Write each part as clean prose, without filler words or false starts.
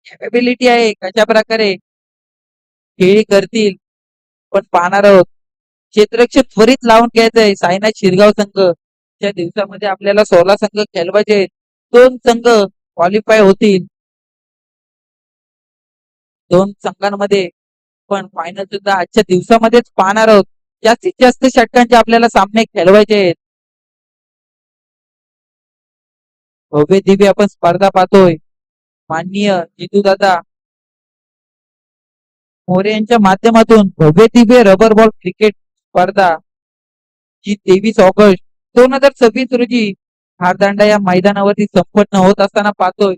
Capability आहे कशा प्रकारे खेळी करतील पण पाहणार आहोत. क्षेत्ररक्षण त्वरित लावून घ्यायचंय सायना शिरगाव संघ. त्या दिवसामध्ये आपल्याला 16 संघ खेळवायचे आहेत. 2 संघ क्वालिफाय होतील. 2 संघांमध्ये पण फायनल सुद्धा आजच्या दिवसामध्येच पाहणार आहोत. जास्तीत जास्त षटकांचे आपल्याला सामने खेळवायचे आहेत. भव्य दिव्य आपण स्पर्धा पाहतोय. माननीय जितू दादा मोरे यांच्या माध्यमातून भव्य दिव्य रबर बॉल क्रिकेट स्पर्धा जी 23 ऑगस्ट 2026 रोजी हारदांडा या मैदानावरती संपन्न होत असताना पाहतोय.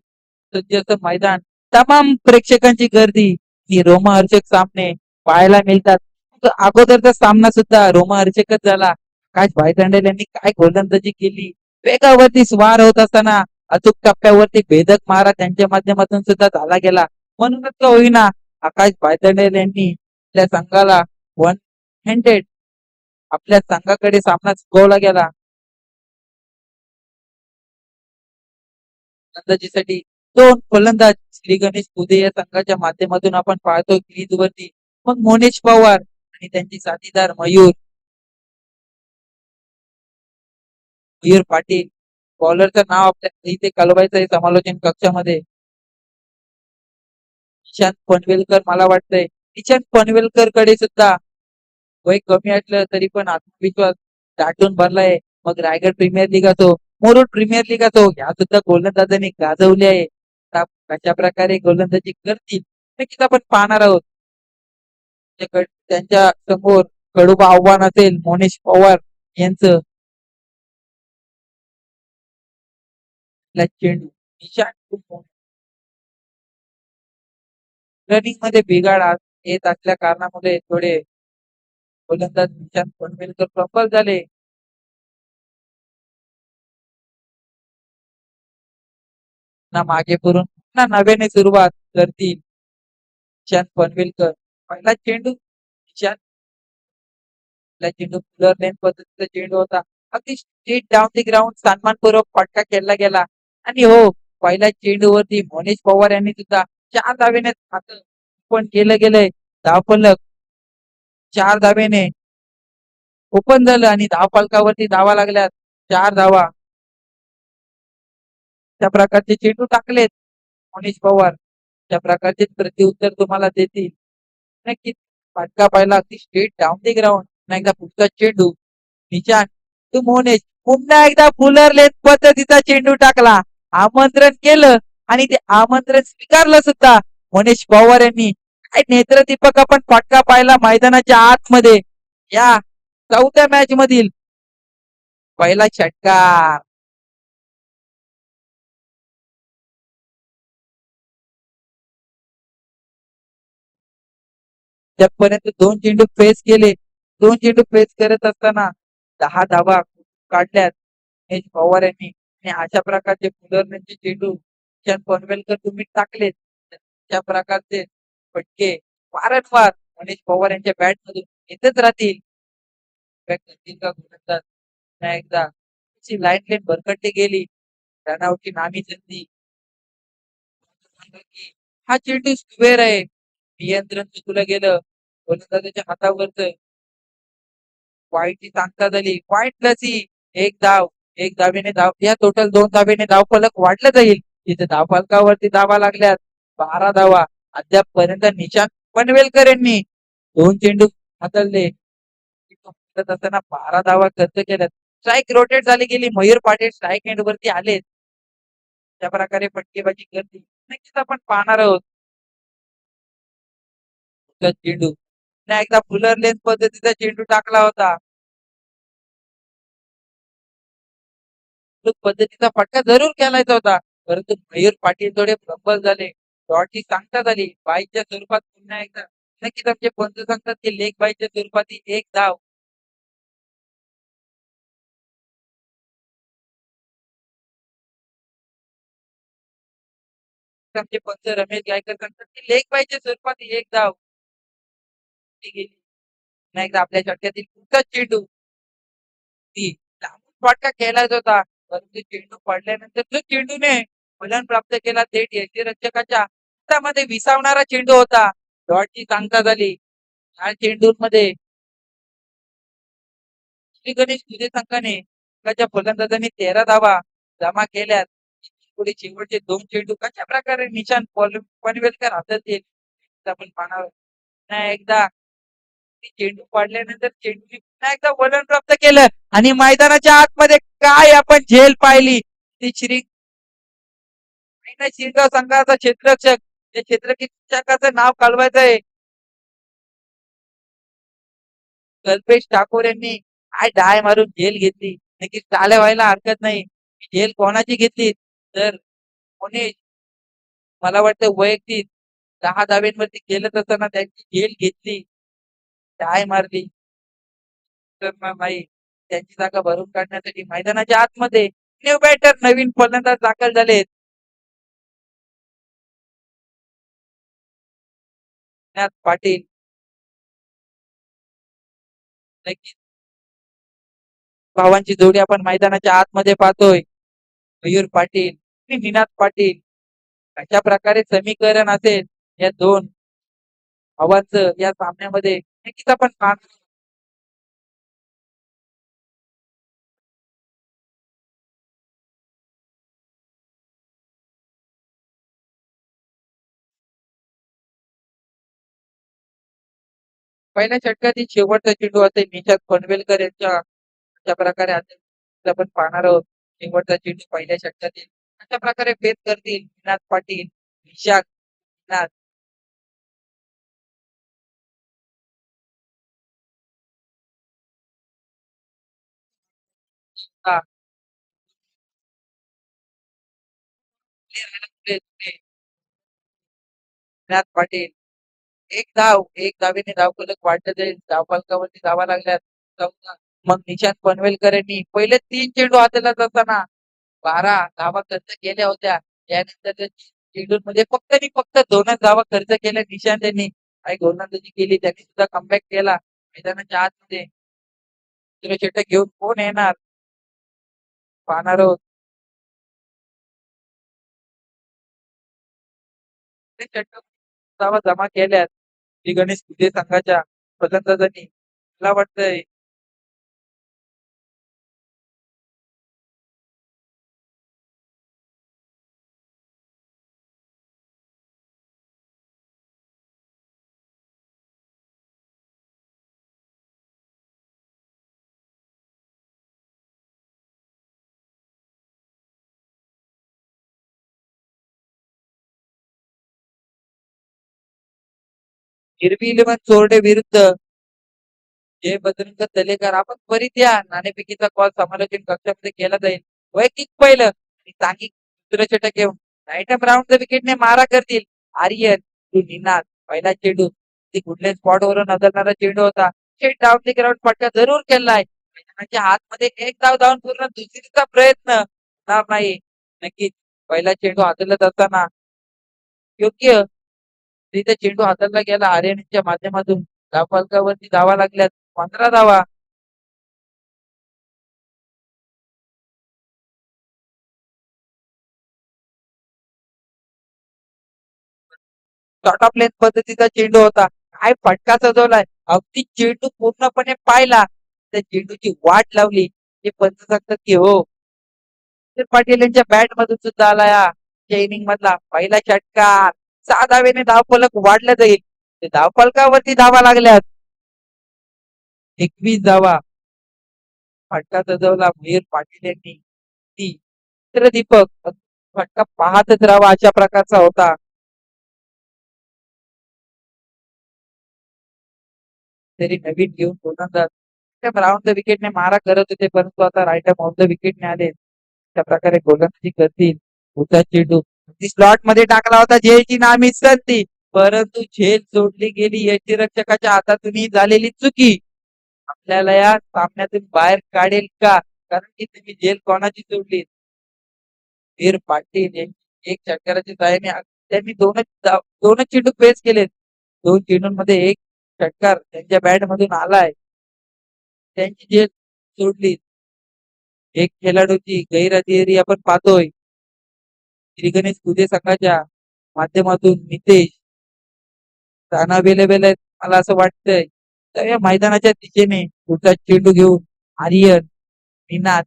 सज्ज असं मैदान तमाम प्रेक्षकांची गर्दी ही रोमहर्षक सामने पाहायला मिळतात. अगोदरचा सामना सुद्धा रोमहर्षकच झाला. आकाश भाईदांडेल यांनी काय गोलंदाजी केली. वेगावरती स्वार होत असताना अचूक टप्प्यावरती भेदक मारा त्यांच्या माध्यमातून सुद्धा झाला गेला. म्हणूनच का होईना आकाश भाईदांडेल यांनी आपल्या संघाला 100 आपल्या संघाकडे सामना चुकवला गेला. फलंदाजीसाठी 2 फलंदाज श्री गणेश पुदे या संघाच्या माध्यमातून आपण पाहतो क्रीजवरती. मग मोनेश पवार आणि त्यांची साथीदार मयूर पाटील. बॉलरचं नाव आपल्या इथे कळवायचं आहे समालोचन कक्षामध्ये. निशांत पनवेलकर मला वाटतंय. निशांत पनवेलकर कडे सुद्धा वय कमी असलं तरी पण आत्मविश्वास दाटून भरलाय. मग रायगड प्रीमियर लीग असो मुरुड प्रीमियर लीग असो या सुद्धा गोलंदाजांनी गाजवले आहे. कशा प्रकारे गोलंदाजी करतील नक्कीच आपण पाहणार आहोत. त्यांच्या समोर कडूब आव्हान असेल मोनेश पवार यांचं. चेंडू निशांत रनिंग मध्ये बिघाड येत असल्या कारणामुळे थोडे गोलंदाज निशांत पनवेलकर प्रबल झाले. ना मागे करून पुन्हा नव्याने सुरुवात करतील निशांत पनवेलकर. पहिला चेंडू निशांत चेंडू फुलर लेन पद्धतीचा चेंडू होता. अगदी स्ट्रेट डाऊन दी ग्राउंड सन्मानपूर्वक फटका खेळला गेला. आणि हो पहिल्या चेंडूवरती मोनेश पवार यांनी सुद्धा 4 धावेने खातं पण केलं गेलंय. धावफलक 4 धावेने ओपन झालं आणि धावफलकावरती धावा लागल्यात 4 धावा. त्या प्रकारचे चेंडू टाकलेत मोनेश पवार. त्या प्रकारचे प्रत्युत्तर तुम्हाला देतील. नक्कीच फटका पाहिला अगदी स्ट्रेट डाऊन दी ग्राउंड. एकदा पुढचा चेंडू निशांत तू मोनेश पुन्हा एकदा फुलर लेन पद्धतीचा चेंडू टाकला. आमंत्रण केलं आणि ते आमंत्रण स्वीकारलं सुद्धा मोनेश पवार यांनी. काय नेत्रदीपक आपण फटका पाहिला मैदानाच्या आतमध्ये. या 4थ्या मॅच मधील पहिला षटकार. त्यापर्यंत 2 चेंडू फेस केले. 2 चेंडू फेस करत असताना 10 धावा काढल्यात महेश पवार यांनी. आणि अशा प्रकारचे फुलरचे चेंडू निशांत पनवेलकर तुम्ही टाकलेत. त्या प्रकारचे फटके वारंवार महेश पवार यांच्या बॅट मधून येतच राहतील. एकदा लाईन लेन भरकटली गेली. रनआउटची नामी संधी. हा चेंडू स्क्वेअर आहे. नियंत्रण चुकलं गेलं गोलंदाजाच्या हातावरच. वाईटची सांगता झाली. वाईट प्लस एक धाव. 1 धावेने धाव या टोटल 2 धावेने धावफलक वाढलं जाईल. तिथे धावफलकावरती धावा लागल्यात 12 धावा. अद्यापपर्यंत निशांत पनवेलकर यांनी 2 चेंडू हाताळले असताना 12 धावा खर्च केल्यात. स्ट्राईक रोटेट झाली गेली. मयूर पाटील स्ट्राईक एंड वरती आले. त्या प्रकारे फटकेबाजी करतील नक्कीच आपण पाहणार आहोत. चेंडू एकदा फुलर लेन पद्धतीचा चेंडू टाकला होता. पद्धतीचा फटका जरूर खेळायचा होता. परंतु मयूर पाटील थोडे प्रबल झाले. शॉटची सांगता झाली. बाईच्या स्वरूपात पुन्हा एकदा नक्कीच आमचे पंच सांगतात की लेग बाईच्या स्वरूपात 1 धाव. आमचे पंच रमेश गायकर सांगतात की लेग बाईच्या स्वरूपात 1 धाव. नाही एकदा आपल्या षटकातील पुढचा चेंडू ती लांबून फटका खेळायचा होता. परंतु चेंडू पडल्यानंतर जो चेंडूने फलन प्राप्त केला थेट यष्टीरक्षकाच्या मध्ये विसावणारा चेंडू होता. डॉटची सांगता झाली. या चेंडूंमध्ये श्री गणेश तुझे संघाने संघाच्या फलंदाजांनी 13 धावा जमा केल्यात. पुढे शेवटचे 2 चेंडू कशा प्रकारे निशांत पनवेलकर हाताळतील आपण पाहणार आहोत. पुन्हा एकदा चेंडू पाडल्यानंतर चेंडूने पुन्हा एकदा वलन प्राप्त केलं आणि मैदानाच्या आतमध्ये काय आपण झेल पाहिली ती शिरगाव संघाचा क्षेत्ररक्षक त्या क्षेत्ररक्षकाचं नाव कळवायचं आहे. कल्पेश ठाकूर यांनी काय डाय मारून झेल घेतली. नक्कीच टाळ्या व्हायला हरकत नाही. झेल कोणाची घेतली तर कोणी मला वाटतं वैयक्तिक 10 धाब्यांवरती खेळत असताना त्यांची झेल घेतली. टाय मारली तर नाही त्यांची जागा भरून काढण्यासाठी मैदानाच्या आतमध्ये न्यू बॅटर नवीन फलंदाज दाखल झालेत. पाटील नक्कीच भावांची जोडी आपण मैदानाच्या आतमध्ये पाहतोय. मयूर पाटील आणि निनाद पाटील अशा प्रकारे समीकरण असेल या दोन भावांचं या सामन्यामध्ये नक्कीच आपण पहिल्या षटकातील शेवटचा चेंडू असेल निशांत पनवेलकर यांच्या अशा प्रकारे असेल आपण पाहणार आहोत. शेवटचा चेंडू पहिल्या षटकातील अशा प्रकारे फेस करतील निनाद पाटील निशांत निनाद हा, निनाद पाटील एक धावेने धावफलक वाढलं जाईल. धावफलकावरती धावा लागल्यात चौदा. मग निशांत पनवेलकर यांनी पहिले 3 चेंडू हाताळत असताना 12 धावा खर्च केल्या होत्या. त्यानंतर त्या चेंडूंमध्ये फक्त आणि फक्त 2च धावा खर्च केल्या निशांत यांनी. काही गोलंदाजी केली त्यांनी सुद्धा कमबॅक केला. मैदानाच्या आतमध्ये दुसरं षटक घेऊन कोण येणार पाहणार आहोत. ते षटक धावा जमा केल्यात श्री गणेश तुझे संघाच्या फलंदाजांनी. मला वाटतंय हिरवी इलेव्हन चोरडे विरुद्ध जय बजरंग तलेकर. आपण त्वरित या नाणेफेकीचा कॉल समालोचन कक्षामध्ये केला जाईल. वैयक्तिक पहिलं आणि सांघिक दुसरं षटक घेऊन राईट राऊंड विकेटने मारा करतील आर्यन टू निनाद. पहिला चेंडू ती कुठल्या स्पॉट वरून नजरणारा चेंडू होता. थेट डाऊन द ग्राउंड फटका जरूर केलाय. मैदानाच्या हातमध्ये एक धाव धावून पूर्ण दुसरीचा प्रयत्न होणार नाही. नक्कीच पहिला चेंडू हाताळत असताना योग्य तिथे चेंडू हाताळला गेला. आर्यनच्या माध्यमातून धावफलकावरती धावा लागल्यात 15 धावा. शॉर्ट ऑफ लेंथ पद्धतीचा चेंडू होता. काय फटका सजवलाय. अगदी चेंडू पूर्णपणे पाहिला त्या चेंडूची वाट लावली. हे पंच सांगतात की हो पाटील यांच्या बॅट मधून सुद्धा आला या इनिंग मधला पहिला षटकार. 6 धावेने धावफलक वाढलं जाईल. ते धावफलकावरती धावा लागल्यात 21 धावा. फटका सजवला मयूर पाटील यांनी. ती दीपक फटका पाहतच राहावा अशा प्रकारचा होता. तरी नवीन घेऊन गोलंदाज राऊंड द विकेटने मारा करत होते परंतु आता राईट ऑफ द विकेटने आले. त्या प्रकारे गोलंदाजी करतील. होता चेंडू स्लॉट मध्ये टाकला होता. झेलची नामी संधी परंतु झेल सोडली गेली. यष्टीरक्षकाच्या हातातून झालेली चुकी आपल्याला या सामन्यातून बाहेर काढेल का? कारण की तुम्ही झेल कोणाची सोडली. वीर पाटील यांनी एक षटकाराच्या सहाय्याने त्यांनी दोनच चेंडू फेस केलेत. 2 चेंडूंमध्ये एक षटकार त्यांच्या बॅट मधून आलाय. त्यांची झेल सोडली. एक खेळाडूची गैरहजेरी आपण पाहतोय. श्री गणेश तुझे संघाच्या माध्यमातून नितेश राणा अवेलेबल आहेत मला असं वाटतंय. तर या मैदानाच्या दिशेने पुढचा चेंडू घेऊन आर्यन निनाद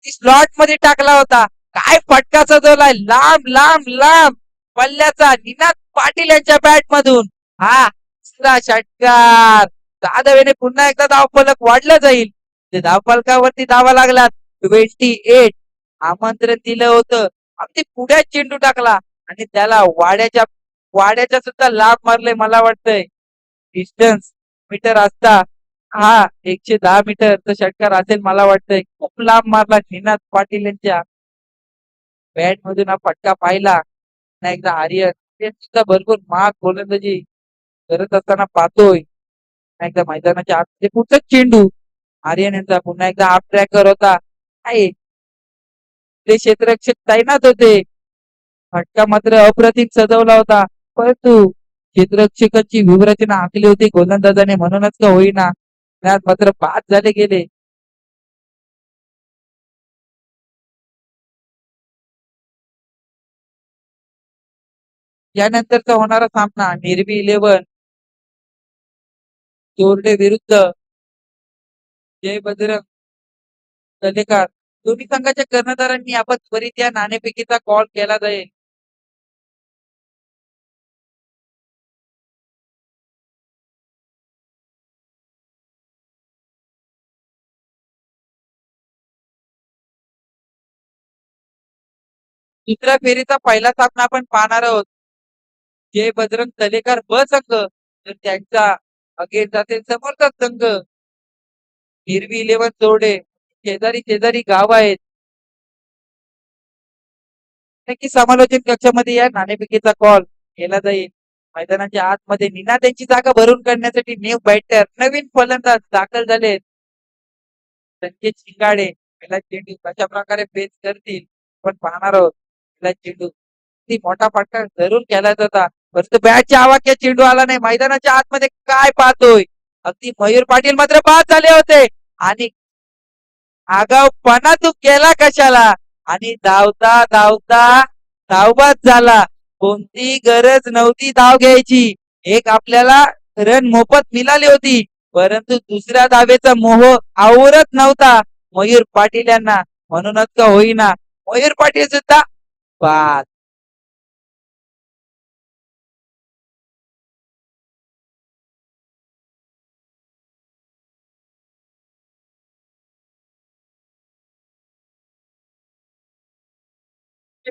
स्लॉट मध्ये टाकला होता. काय फटका सजवलाय लांब लांब लांब पल्ल्याचा निनाद पाटील यांच्या बॅट मधून हा दुसरा षटकार. जाधव पुन्हा एकदा धावफलक वाढलं जाईल. ते धावफलकावरती धावा लागलात 28. आमंत्रण दिलं होतं अगदी पुढ्यात चेंडू टाकला आणि त्याला वाड्याच्या सुद्धा लाभ मारले मला वाटतंय. डिस्टन्स मीटर असता हा 110 मीटरचा षटकार असेल मला वाटतंय. खूप लांब मारला निनाद पाटील यांच्या बॅट मधून हा फटका पाहिला. पुन्हा एकदा आर्यन ते सुद्धा भरपूर महाग गोलंदाजी करत असताना पाहतोय. पुन्हा एकदा मैदानाच्या आतमध्ये पुढचा चेंडू आर्यन यांचा पुन्हा एकदा हाफ ट्रॅकर होता. आहे ते क्षेत्ररक्षक तैनात होते. फटका मात्र अप्रतिम सजवला होता. परंतु क्षेत्ररक्षकांची व्यूहरचना आखली होती गोलंदाजाने म्हणूनच का होईना त्यात मात्र बाद झाले गेले. यानंतरचा होणारा सामना निर्वी 11 चोरडे विरुद्ध जय बजरंग तलेकार. दोन्ही संघाच्या कर्णधारांनी आपण त्वरित या नाणेफेकीचा कॉल केला जाईल. दुसऱ्या फेरीचा पहिला सामना आपण पाहणार आहोत. जय बजरंग तलेकर ब संघ तर त्यांचा अगेन्स्ट असेल समोरचा संघ हिरवी 11 चोरडे. शेजारी शेजारी गाव आहेत. नक्की समालोचन कक्षामध्ये या नाणेफेकीचा कॉल केला जाईल. मैदानाच्या आतमध्ये निनाद यांची जागा भरून काढण्यासाठी न्यू बॅटर नवीन फलंदाज दाखल झालेत. संकेत शिंगाडे पहिला चेंडू कशा प्रकारे फेस करतील पण पाहणार आहोत. पहिला चेंडू ती मोठा फटका जरूर केला होता परंतु बॅटच्या आवाक्या चेंडू आला नाही. मैदानाच्या आतमध्ये काय पाहतोय अगदी मयूर पाटील मात्र बाद झाले होते आणि आगाऊपणा तू केला कशाला आणि धावता धावता धावबाद झाला. कोणती गरज नव्हती धाव घ्यायची. एक आपल्याला रन मोफत मिळाली होती परंतु दुसऱ्या धावेचा मोह आवरत नव्हता मयूर पाटील यांना म्हणूनच का होईना मयूर पाटील सुद्धा बाद.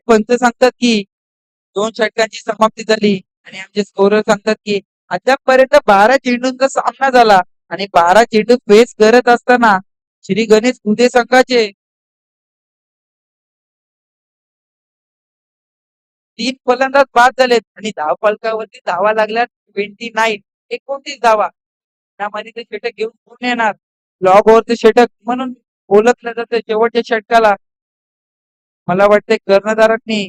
पंच सांगतात की 2 षटकांची समाप्ती झाली आणि आमचे स्कोरर सांगतात की अद्यापपर्यंत 12 चेंडूंचा सामना झाला आणि 12 चेंडू फेस करत असताना श्री गणेश उदे संघाचे 3 फलंदाज बाद झालेत आणि धावफलकावरती धावा लागल्या 29. 29 धावा. त्यामध्ये ते षटक घेऊन पूर्ण येणार. लॉग ओव्हरचे षटक म्हणून ओळखलं जातं. शेवटच्या षटकाला मला वाटतंय कर्णधारांनी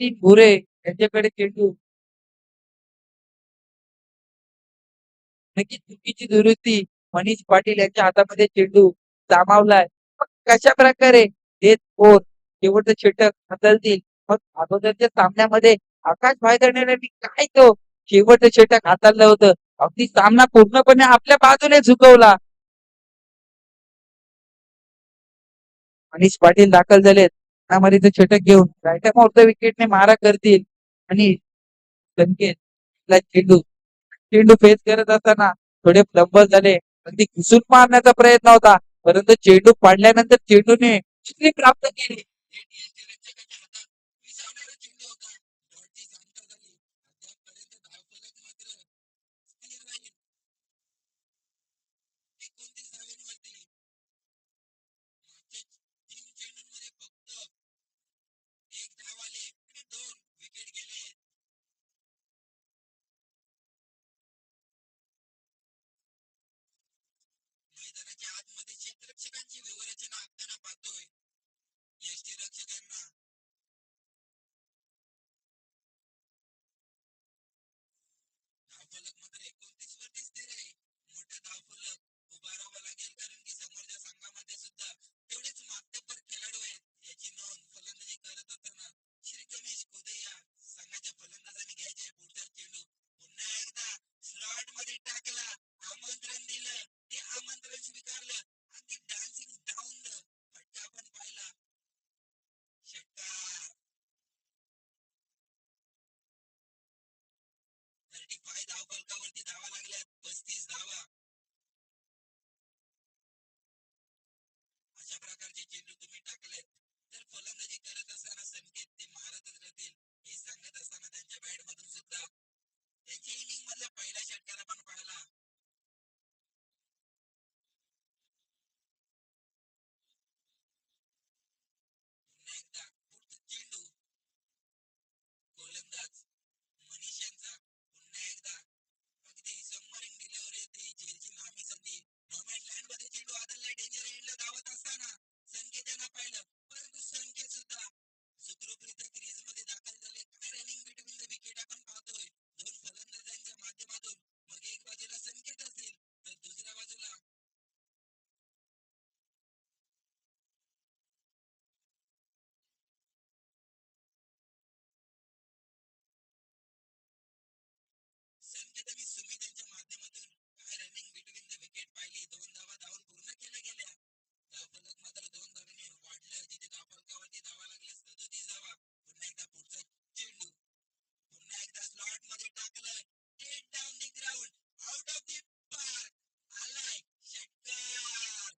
3 भुरे यांच्याकडे चेंडू नक्की चुकीची दुरुस्ती मनीष पाटील यांच्या हातामध्ये चेंडू सामावलाय. मग कशा प्रकारे हे स्कोर शेवटचं षटक हाताळतील. मग अगोदरच्या सामन्यामध्ये आकाश भाईदरनेनी काय तो शेवटचं षटक हाताळलं होतं. अगदी सामना पूर्णपणे आपल्या बाजूने झुकवला. मनीष पाटील दाखल झालेत. त्यामध्ये ते षटक घेऊन राईट ऑफ द विकेटने मारा करतील आणि संकेत चेंडू चेंडू फेस करत असताना थोडे फ्लंबल झाले. अगदी घुसून मारण्याचा प्रयत्न होता परंतु चेंडू पाडल्यानंतर चेंडूने चिठ्ठी प्राप्त केली. 35 धावफलकावरती धावा लागल्यात, 35 धावा. अशा प्रकारचे चेंडू तुम्ही टाकलेत तर फलंदाजी करत असताना संकेत ते मारतच राहतील हे सांगत असताना त्यांच्या बॅट मधून सुद्धा त्यांच्या इनिंग मधला पहिला षटकार आपण पाहिला. पुन्हा एकदा पुढचा चेंडू गोलंदाज मनीष यांचा पुन्हा एकदा अगदी सबमरीन डिलिव्हरी येते झेलची नामी संधी नोमॅड लँड मध्ये चेंडू आदलला डेंजर एंडला धावत असताना संकेत यांना पाहिलं परंतु संकेत सुद्धा सुखरूपरित्या क्रीज मध्ये दाखल झाले. काय रनिंग बिटवीन द विकेट आपण पाहतोय दोन फलंदाजांच्या माध्यमातून. मग एक बाजूला संकेत असेल तर दुसऱ्या बाजूला संकेत आणि सुमित यांच्या माध्यमातून काय रनिंग बिटवीन द विकेट पाहिली. दोन धावा धावून पूर्ण केल्या गेल्या. धावफलक मात्र 2 धावांनी वाढलं. जिथे धावफलकावरती धावा लागल्या 37 धावा. पुन्हा एकदा पुढचा चेंडू पुन्हा एकदा स्लॉट मध्ये टाकलं. Straight down the ground out of the park. आलाय षटकार.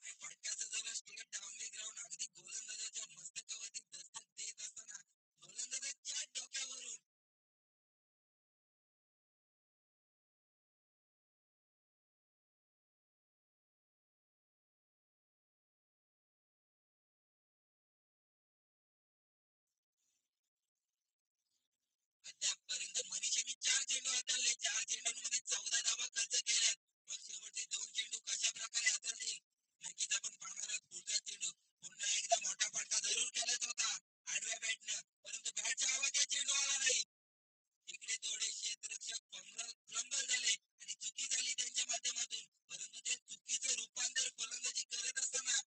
काय फटका सजवला स्ट्रेट डाऊन दी ग्राउंड. अगदी गोलंदाजाच्या मस्तकावरती दस्तक देत असताना गोलंदाजाच्या डोक्यावरून अद्यापपर्यंत मनीषांनी 4 चेंडू हाताळले. 4 चेंडूंमध्ये 14 धावा खर्च केल्यात. मग शेवटचे 2 चेंडू कशा प्रकारे हाताळतील नक्कीच आपण पाहणार आहोत. पुढचा चेंडू पुन्हा एकदा मोठा फटका जरूर केलाच होता आडव्या बॅटनं परंतु बॅटच्या आवाजात चेंडू आला नाही. इकडे थोडे क्षेत्ररक्षक फ्लंबल झाले आणि चुकी झाली त्यांच्या माध्यमातून परंतु त्या चुकीचं रूपांतर फलंदाजी करत असताना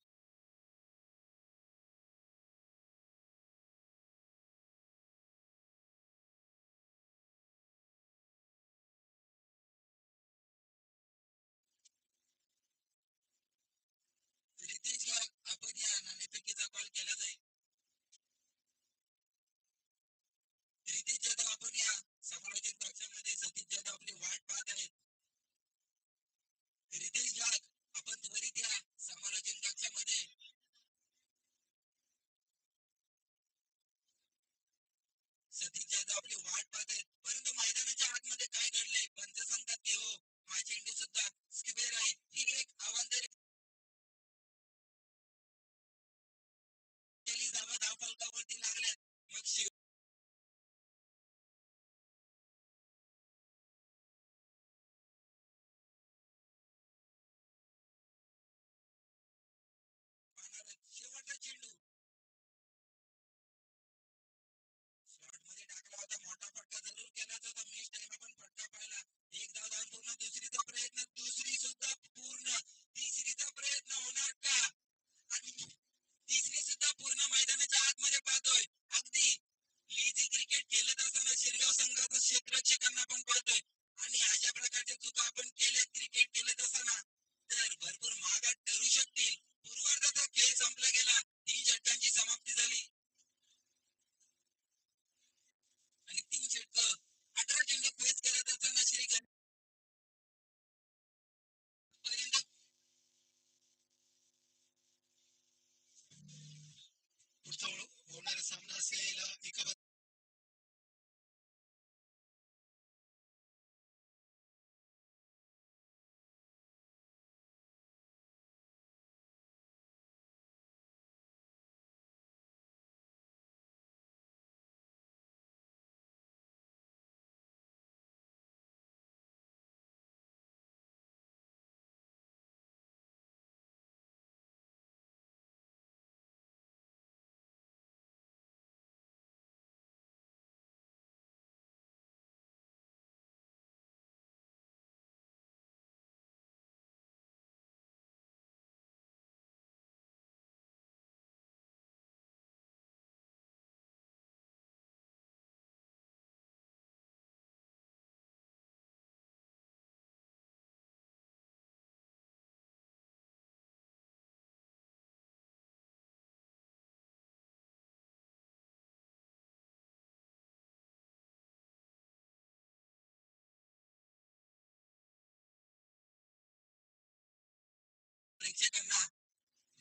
प्रेक्षकांना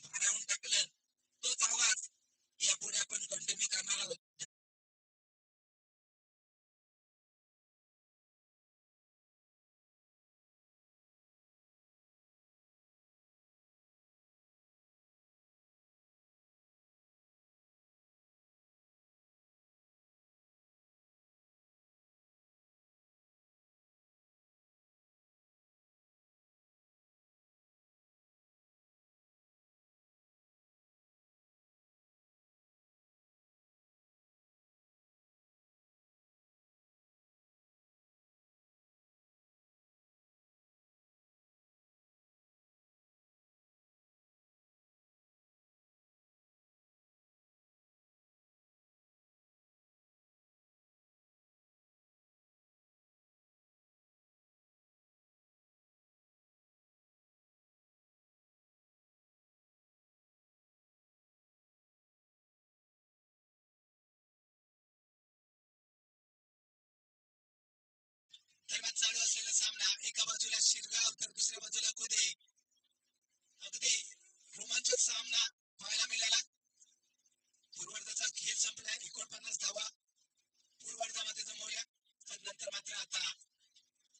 भारावून टाकलं. तोच आवाज यापुढे आपण कंटिन्यू करणार आहोत. दरम्यान चालू असलेला सामना एका बाजूला शिरगाव तर दुसऱ्या बाजूला कुदे. अगदी रोमांचक सामना पाहायला मिळाला. पूर्वार्धाचा खेळ संपलाय. 49 धावा पूर्वार्धामध्ये जमवल्या. नंतर मात्र आता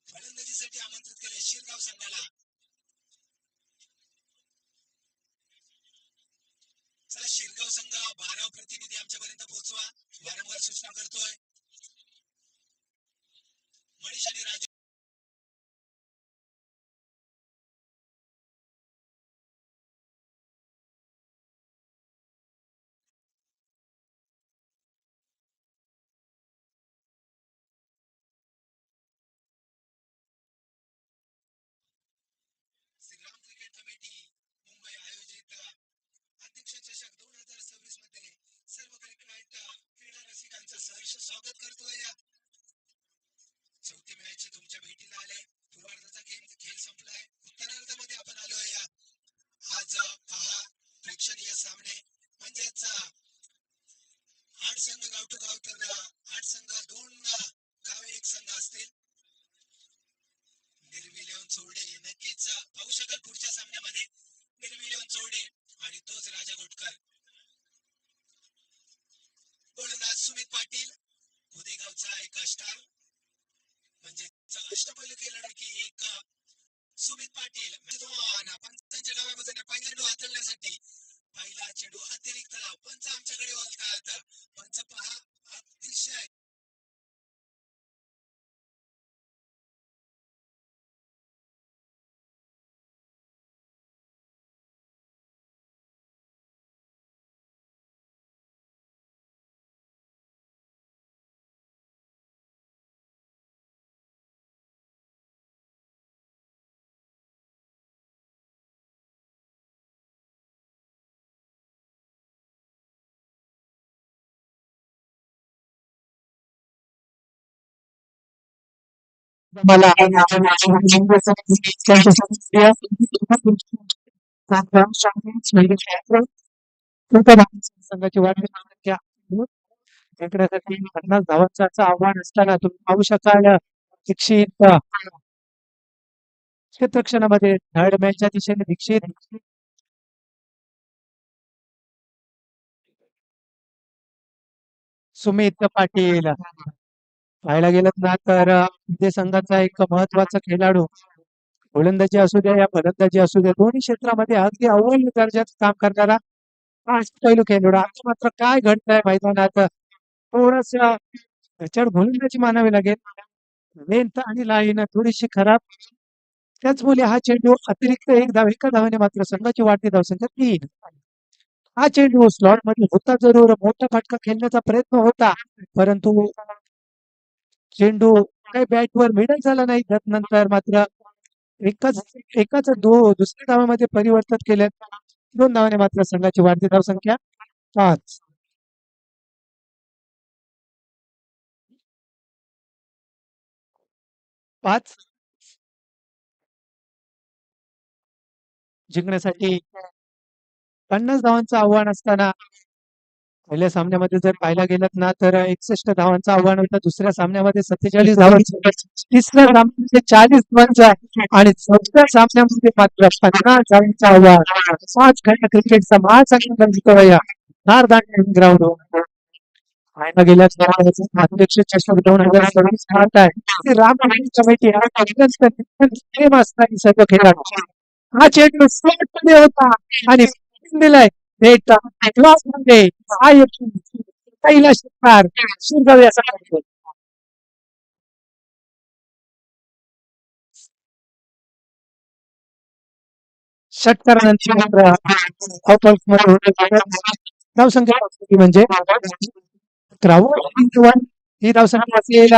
फलंदाजीसाठी आमंत्रित केले शिरगाव संघाला. चला शिरगाव संघ 12 प्रतिनिधी आमच्यापर्यंत पोहोचवा. वारंवार सूचना करतोय. मनीष आणि राजू श्रीराम क्रिकेट कमिटी मुंबई आयोजित अध्यक्ष चषक 2026 मध्ये सर्व क्रीडा रसिकांचं सहर्ष स्वागत करतोय. चौथी मॅच तुमच्या भेटीला आले. पूर्वार्धाचा खेळ संपलाय. उत्तरार्धामध्ये आपण आलोय. आज पहा प्रेक्षणीय सामने म्हणजेच 8 संघ गाव टू गाव तर 8 संघ 2 गाव 1 संघ असतील. निर्मिलेवन चोरडे नक्कीच पाहू शकाल पुढच्या सामन्यामध्ये निर्मिलेवन चोरडे आणि तोच राजा गोटकर. गोलंदाज सुमित पाटील उदेगावचा एक स्टार म्हणजे अष्टपैलू खेळाडू एक सुमित पाटील पंचांच्या डाव्या पहिला चेंडू हाताळण्यासाठी पहिला चेंडू अतिरिक्त पंच आमच्याकडे वळतात. पंच पहा अतिशय मला संघाची वाट जिंकण्यासाठी 50 धावांचं आव्हान असताना तुम्ही पाहू शकाल दीक्षित क्षेत्रक्षणामध्ये थर्ड मॅचच्या दिशेने दीक्षित सुमित पाटील पाहायला गेलं ना तर विद्या संघाचा एक महत्वाचा खेळाडू गोलंदाजी असू द्या या फलंदाजी असू द्या दोन्ही क्षेत्रामध्ये अगदी अव्वल दर्जाचं काम करणारा पैलू खेळाडू. आता मात्र काय घडतंय मैदानात थोडस त्याच्यावर गोलंदाजी मानावी लागेल. लेंथ आणि लाईन थोडीशी खराब. त्याचमुळे हा चेंडू अतिरिक्त एक धाव एका धावाने मात्र संघाची वाढती धावसंख्या 3. हा चेंडू स्लॉट मध्ये होता जरूर मोठा फटका खेळण्याचा प्रयत्न होता परंतु चेंडू काही बॅटवर मिडल झाला नाही. त्यानंतर मात्र एकाच एकाच दुसऱ्या धावामध्ये परिवर्तन केले. 2 धावाने मात्र संघाची वाढती धावसंख्या 5. 5 जिंकण्यासाठी 50 धावांचं आव्हान असताना पहिल्या सामन्यामध्ये जर पाहायला गेलं ना तर 61 धावांचं आव्हान होतं. दुसऱ्या सामन्यामध्ये 47 धावांचं, तिसऱ्या सामन्यामध्ये 40 धावांचं आणि चौथ्या सामन्यामध्ये मात्र 50 धावांचं आव्हान. 5 खंड क्रिकेटचा महासंघ जिंकवया धारदांडा ग्राउंड पाहायला गेल्यास अध्यक्ष चषक 2026 पाहत आहे की रामकृष्ण कमिटी प्रेम असणारी सर्व खेळाडू हा चेंडू slot मध्ये होता आणि दिलाय थेट क्लॉक मध्ये पहिला षटकार सुरू असा करतो. षटकारानंतर धावसंख्या म्हणजे 11 ही धावसंख्या असेल.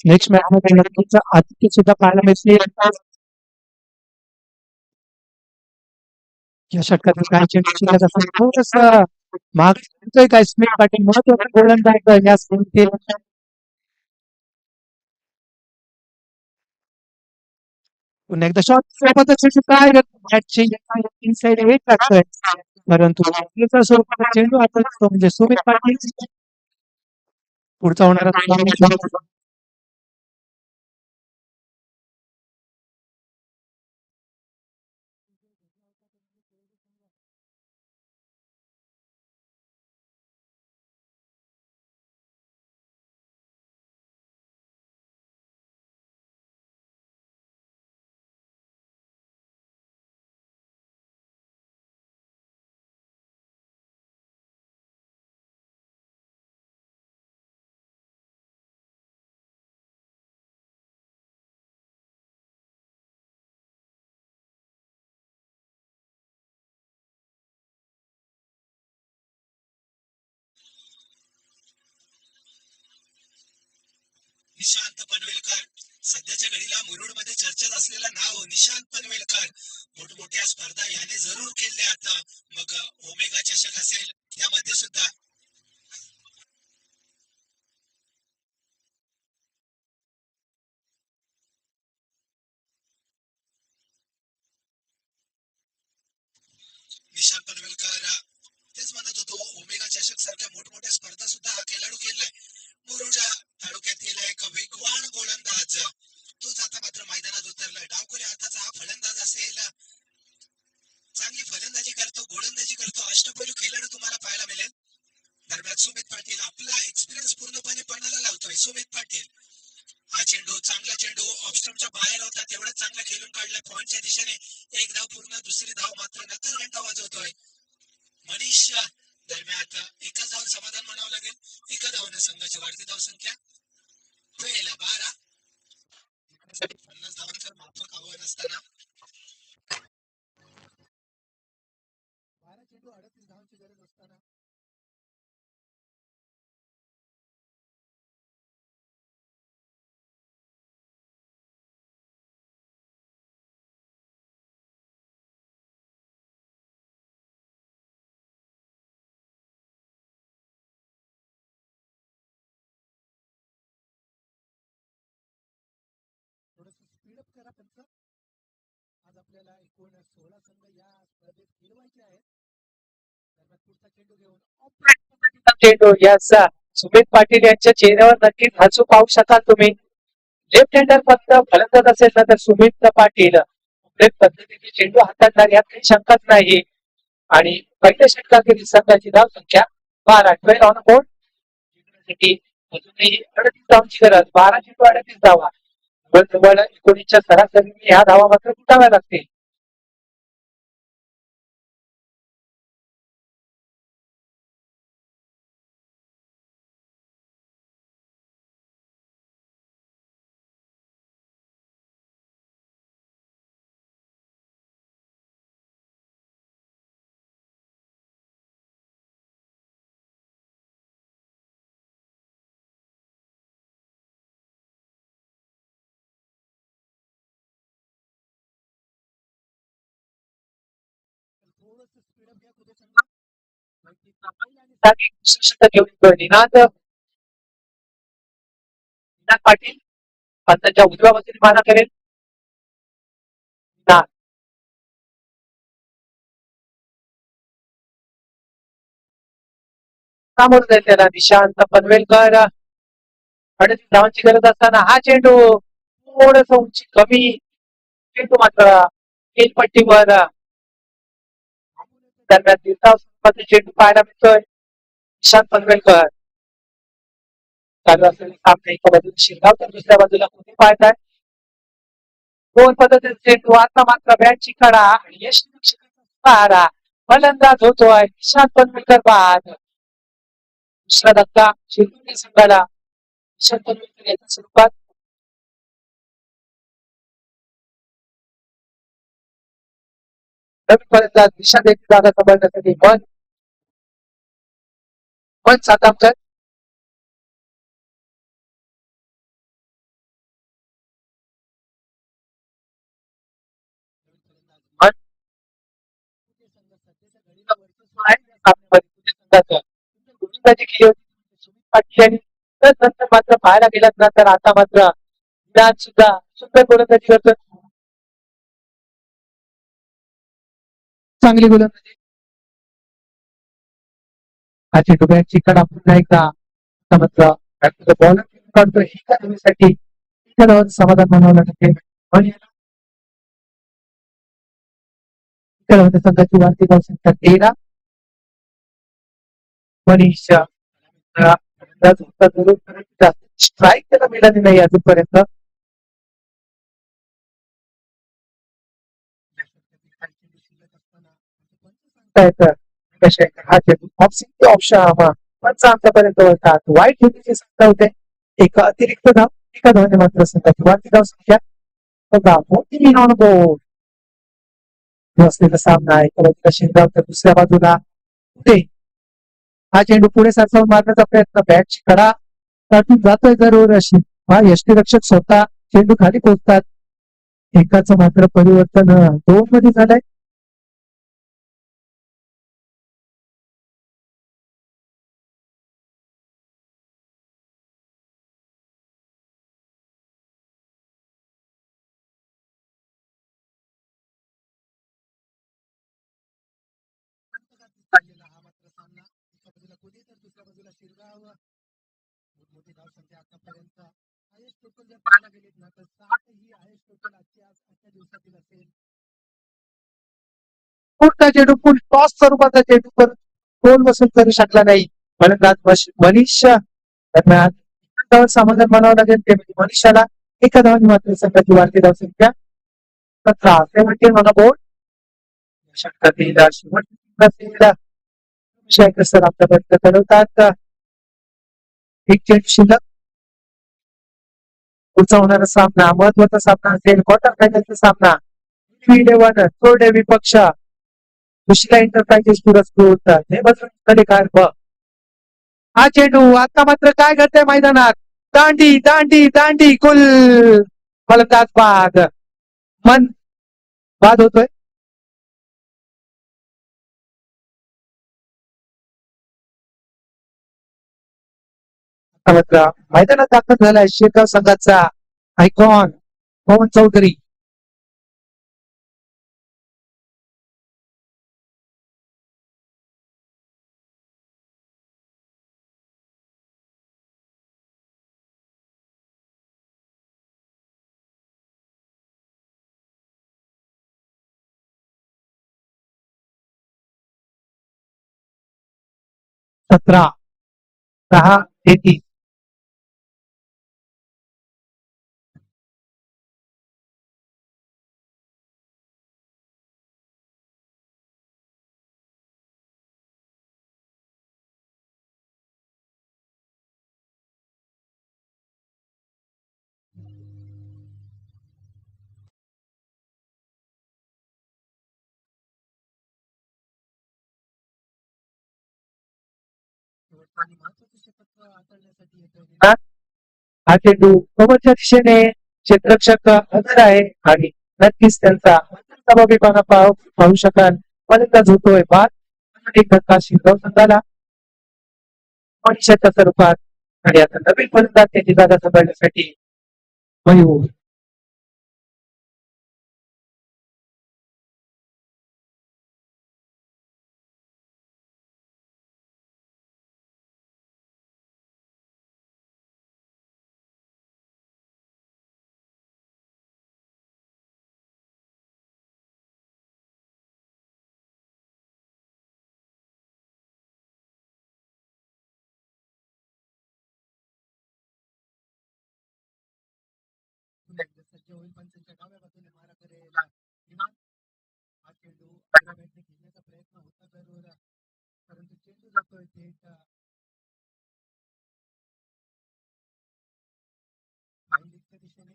नेक्स्ट मॅच मध्ये नक्कीच आदित्य सुद्धा पाहायला मिळतील. या षटकातील काय चेंडू शिल्लक असेल थोडस मागतोय काय स्मिथ पाटील महत्वाचा गोलंदाज या स्पर्धेतील. पुन्हा एकदा शॉट स्वरूपाचा चेंडू काय मॅचची इनसाइड एक टाकतोय परंतु आपल्याचा स्वरूपाचा चेंडू आता दिसतो म्हणजे सुमित पाटील पुढचा होणारा सामना निशांत पनवेलकर सध्याच्या घडीला मुरुड मध्ये चर्चेत असलेलं नाव निशांत पनवेलकर मोठमोठ्या स्पर्धा याने जरूर खेळल्या आता मग ओमेगा चषक असेल त्यामध्ये सुद्धा निशांत पनवेलकर तेच म्हणत होतो ओमेगा चषक सारख्या मोठमोठ्या स्पर्धा सुद्धा हा खेळाडू खेळलाय. मुरुडच्या तालुक्यातील एक वेगवान गोलंदाज तोच आता मात्र मैदानात उतरलाय. डावखुऱ्या हाताचा हा फलंदाज असेल. चांगली फलंदाजी करतो गोलंदाजी करतो अष्टपैलू खेळाडू तुम्हाला पाहायला मिळेल. दरम्यान सुमित पाटील आपला एक्सपिरियन्स पूर्णपणे पणाला लावतोय. सुमित पाटील हा चेंडू चांगला चेंडू ऑफस्टम्पच्या बाहेर होता तेवढंच चांगला खेळून काढलाय पॉईंटच्या दिशेने. एक धाव पूर्ण दुसरी धाव मात्र नक्कल घंटा वाजवतोय मनीष. दरम्यान एकाच धाव समाधान म्हणावं लागेल. एका धावाने संघाची वाढती धावसंख्या 12 50 धावांचं माफक आव्हान असताना 12 चेंडू 38 धावांची गरज असताना थोडस स्पीडअप करा पंच. आज आपल्याला एकूण 16 संघ या स्पर्धेत खेळवायचे आहेत. दरम्यान पुढचा चेंडू घेऊन चेंडू याचा सुमित पाटील यांच्या चेहऱ्यावर नक्कीच हसू पाहू शकाल तुम्ही. लेफ्ट हँडर फक्त फलंदाज असेल ना तर सुमित पाटील पद्धतीने चेंडू हाताळणार यात काही शंकाच नाही. आणि पहिल्या षटकातील संघाची धाव संख्या 12 12 ऑन बोर्ड अजूनही 38 धावांची गरज. 12 चेंडू 38 धावा जवळ 19च्या सरासरीने ह्या धावा मात्र कुटाव्या लागतील. थोडस स्पीडअप घ्या कुठे संघ षटक घेऊन निनाद पाटील पंतांच्या उजव्या बाजूने मारा करेल. सामोरं जाईल त्याला निशांत पनवेलकर 38 धावांची गरज असताना हा चेंडू थोडस उंची कमी चेंडू मात्र खेळपट्टीवर दरम्यान दिवसा स्वरूपाचे चेंडू पाहायला मिळतोय निशांत पनवेलकर चालू असलेले सामने एका बाजूला शिरगाव तर दुसऱ्या बाजूला कुठे पाहत आहे दोन पद्धतीचे चेंडू आता मात्र बॅटची कडा आणि यश सहारा फलंदाज होतोय निशांत पनवेलकर बाद दुसरा धक्का शिरगाव संघाला निशांत पनवेलकर याच्या स्वरूपात नवीन फलंदाज निशांत याची जागा सांभाळण्यासाठी मन सातामकर मन गोलंदाजी केली होती सुमित पाटील यांनी तर नंतर मात्र पाहायला गेलात ना तर आता मात्र विराट सुद्धा सुंदर गोलंदाजी करतोय चांगली गोलंदाजी हा चेंडू बॅटची कडा पुन्हा एकदा आता मात्र बॉलर काढतोय एका धावेसाठी एका धावाचं समाधान मानावं लागत आणि एका धावाच्या संघाची वार्षिक धावसंख्या 13 मनीष स्ट्राईक त्याला मिळाली नाही अजूनपर्यंत हा चेंडू ऑप्शन पंच आमच्यापर्यंत होतात वाईट खेळीची संख्या होते एका अतिरिक्त धाव एका धावाने मात्र संघाची वार्षिक धावसंख्या बघा मोठी ऑन बोर्ड असलेला सामना एका बाजूला शिंगाव तर दुसऱ्या बाजूला पुढे हा चेंडू पुढे साचवून मारण्याचा प्रयत्न बॅटची कडा ताटून जातोय जरूर अशी हा यष्टीरक्षक स्वतः चेंडू खाली पोहोचतात एकाचं मात्र परिवर्तन 2 मध्ये झालंय मोठी धावसंख्या आतापर्यंत हायेस्ट टोटल जर पाहायला गेलीत ना तर 60 ही हायेस्ट टोटल आजच्या दिवसातील असेल पुढचा चेंडू फुल टॉस स्वरूपाचा चेंडू करून गोल वसूल करू शकला नाही फलंदाज मनीष दरम्यान समाधान मानावं लागेल ते म्हणजे मनीषाला एका धावाने मात्र संघाची वाढती धावसंख्या 17 17 ऑन बोर्ड षटकातील शेवटची सर आपल्यापर्यंत कळवतात एक चेंडू शिल्लक पुढचा होणारा सामना महत्वाचा सामना असेल क्वार्टर फायनलचा सामना 3-1 थोडे विपक्ष सुशिला एंटरप्राइजेस पुरस्कृत कलेकार हा चेंडू आता मात्र काय घडतंय मैदानात दांडी दांडी दांडी कुल फलंदाज बाद मन बाद होतोय मात्र मैदानात दाखल झालाय शेगाव संघाचा आयकॉन पवन चौधरी सतरा 10-33 हा चेंडू कव्हरच्या दिशेने क्षेत्ररक्षक हजर आहे आणि नक्कीच त्यांचा प्रभावीपणा पाहू शकाल फलंदाज होतोय बाद एक धक्का शिरगाव संघाला मनीषाच्या स्वरूपात आणि आता नवीन फलंदाज त्याची जागा सांभाळण्यासाठी मयूर सज्ज होईल पंचांच्या डाव्या बाजूने मारा करेल इमान. हा चेंडू आडव्या बॅटने खेळण्याचा प्रयत्न होता जरूर, परंतु चेंडू जातोय थेट फाईनलीगच्या दिशेने.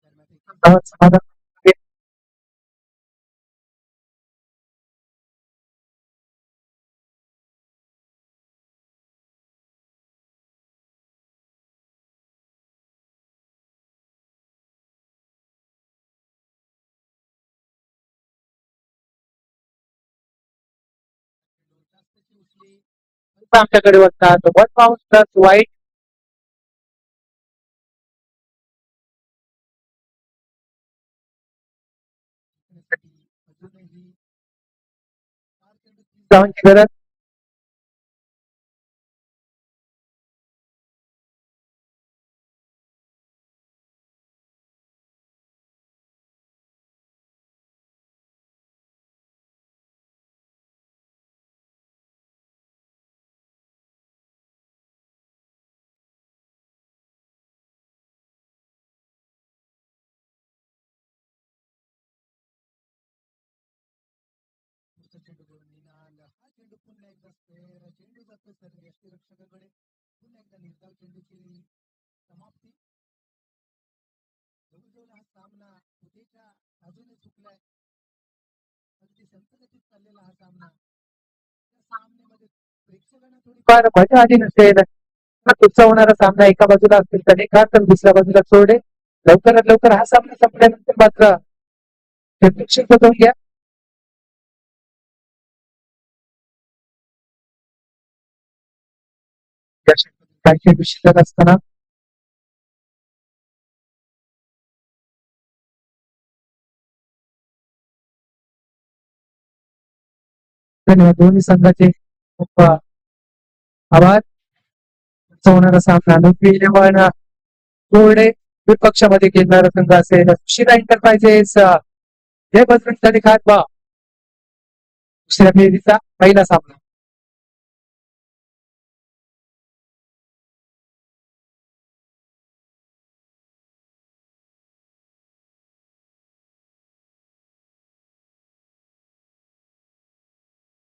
दरम्यान एकच धावांचं समाधान आहे. चेंडू जास्तची उचली आमच्याकडे बघतात 1 प्लस वाईट जिंकण्यासाठी अजूनही 4 चेंडू 30 धावांची गरज. पुढचा चेंडू घेऊन निनाल. हा चेंडू पुन्हा एकदा स्क्वेअर. चेंडू जातो सर यष्टीरक्षकाकडे. पुन्हा एकदा निर्धाव चेंडूची समाप्ती. जवळजवळ हा सामना फुटेच्या बाजूने चुकलाय. अगदी संतगतीत चाललेला हा सामना. त्या सामन्यामध्ये प्रेक्षकांना थोडी फार मजा आली नसेल. पुढचा होणारा सामना एका बाजूला असेल तर एका तर दुसऱ्या बाजूला सोडे. लवकरात लवकर हा सामना संपल्यानंतर मात्र चेंडू बदलून घ्या. काही चेंडू शिल्लक असताना धन्यवाद दोन्ही संघाचे खूप आभार. पुढचा होणारा सामना नुकरी इलेव्हन कोरडे विपक्षामध्ये खेळणारा संघ असेल सुशिरा एंटरप्राइजेस जय बजरंग खातबा. दुसऱ्या फेरीचा पहिला सामना.